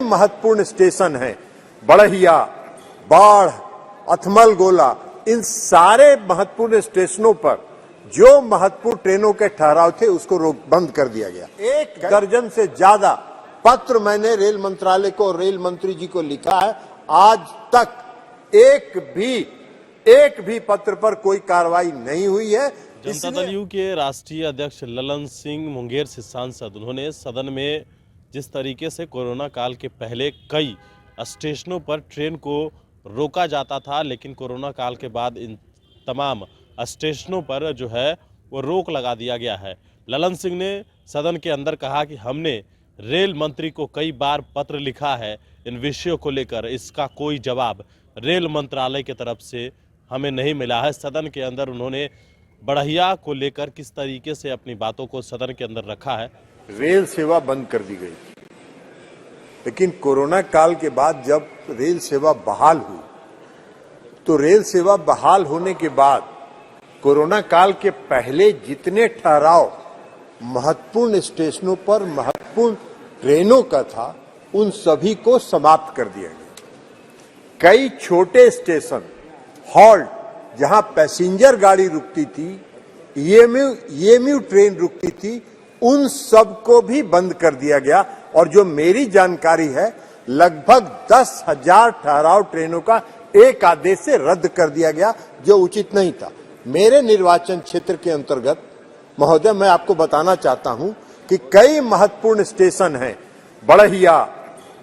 महत्वपूर्ण स्टेशन हैं, बड़हिया, बाढ़, अथमल गोला, इन सारे महत्वपूर्ण स्टेशनों पर जो महत्वपूर्ण ट्रेनों के ठहराव थे उसको बंद कर दिया गया। 1 दर्जन से ज्यादा पत्र मैंने रेल मंत्रालय को और रेल मंत्री जी को लिखा है। आज तक एक भी पत्र पर कोई कार्रवाई नहीं हुई है। जनता दल यू के राष्ट्रीय अध्यक्ष ललन सिंह मुंगेर से सांसद, उन्होंने सदन में जिस तरीके से कोरोना काल के पहले कई स्टेशनों पर ट्रेन को रोका जाता था, लेकिन कोरोना काल के बाद इन तमाम स्टेशनों पर जो है वो रोक लगा दिया गया है। ललन सिंह ने सदन के अंदर कहा कि हमने रेल मंत्री को कई बार पत्र लिखा है इन विषयों को लेकर, इसका कोई जवाब रेल मंत्रालय की तरफ से हमें नहीं मिला है। सदन के अंदर उन्होंने बढ़िया को लेकर किस तरीके से अपनी बातों को सदन के अंदर रखा है। रेल सेवा बंद कर दी गई, लेकिन कोरोना काल के बाद जब रेल सेवा बहाल हुई तो रेल सेवा बहाल होने के बाद कोरोना काल के पहले जितने ठहराव महत्वपूर्ण स्टेशनों पर महत्वपूर्ण ट्रेनों का था उन सभी को समाप्त कर दिया गया। कई छोटे स्टेशन, हॉल्ट, जहां पैसेंजर गाड़ी रुकती थी, ईएमयू ट्रेन रुकती थी, उन सब को भी बंद कर दिया गया। और जो मेरी जानकारी है, लगभग 10,000 ठहराव ट्रेनों का एक आदेश से रद्द कर दिया गया, जो उचित नहीं था। मेरे निर्वाचन क्षेत्र के अंतर्गत महोदय, मैं आपको बताना चाहता हूं कि कई महत्वपूर्ण स्टेशन हैं, बड़हिया,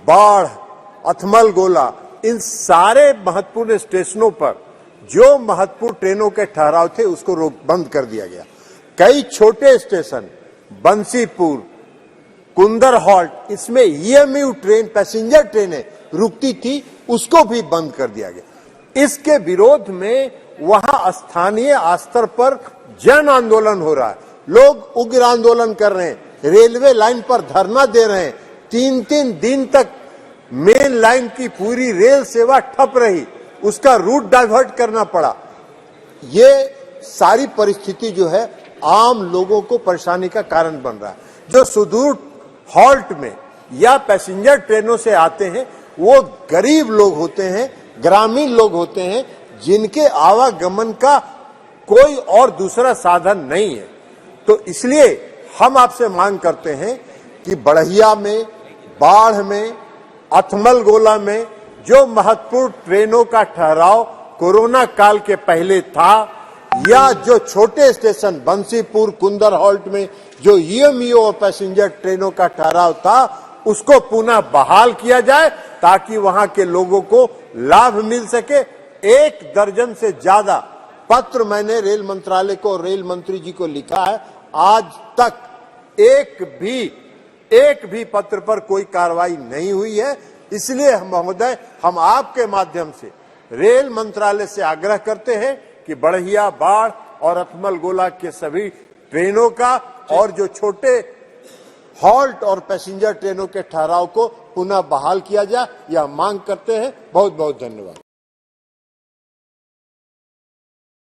बाढ़, अथमल गोला, इन सारे महत्वपूर्ण स्टेशनों पर जो महत्वपूर्ण ट्रेनों के ठहराव थे उसको बंद कर दिया गया। कई छोटे स्टेशन, बंसीपुर, कुंदर हॉल्ट, इसमें ईएमयू ट्रेन, पैसेंजर ट्रेनें रुकती थी, उसको भी बंद कर दिया गया। इसके विरोध में वहां स्थानीय स्तर पर जन आंदोलन हो रहा है। लोग उग्र आंदोलन कर रहे हैं, रेलवे लाइन पर धरना दे रहे हैं। 3-3 दिन तक मेन लाइन की पूरी रेल सेवा ठप रही, उसका रूट डाइवर्ट करना पड़ा। ये सारी परिस्थिति जो है आम लोगों को परेशानी का कारण बन रहा है। जो सुदूर हॉल्ट में या पैसेंजर ट्रेनों से आते हैं वो गरीब लोग होते हैं, ग्रामीण लोग होते हैं, जिनके आवागमन का कोई और दूसरा साधन नहीं है। तो इसलिए हम आपसे मांग करते हैं कि बढ़िया में, बाढ़ में, अथमल गोला में जो महत्वपूर्ण ट्रेनों का ठहराव कोरोना काल के पहले था, या जो छोटे स्टेशन बंसीपुर, कुंदर हॉल्ट में जो ईएमयू और पैसेंजर ट्रेनों का ठहराव था, उसको पुनः बहाल किया जाए ताकि वहां के लोगों को लाभ मिल सके। 1 दर्जन से ज्यादा पत्र मैंने रेल मंत्रालय को और रेल मंत्री जी को लिखा है। आज तक एक भी पत्र पर कोई कार्रवाई नहीं हुई है। इसलिए महोदय, हम आपके माध्यम से रेल मंत्रालय से आग्रह करते हैं कि बढ़िया, बाढ़ और अथमल गोला के सभी ट्रेनों का और जो छोटे हॉल्ट और पैसेंजर ट्रेनों के ठहराव को पुनः बहाल किया जाए, यह मांग करते हैं। बहुत बहुत धन्यवाद।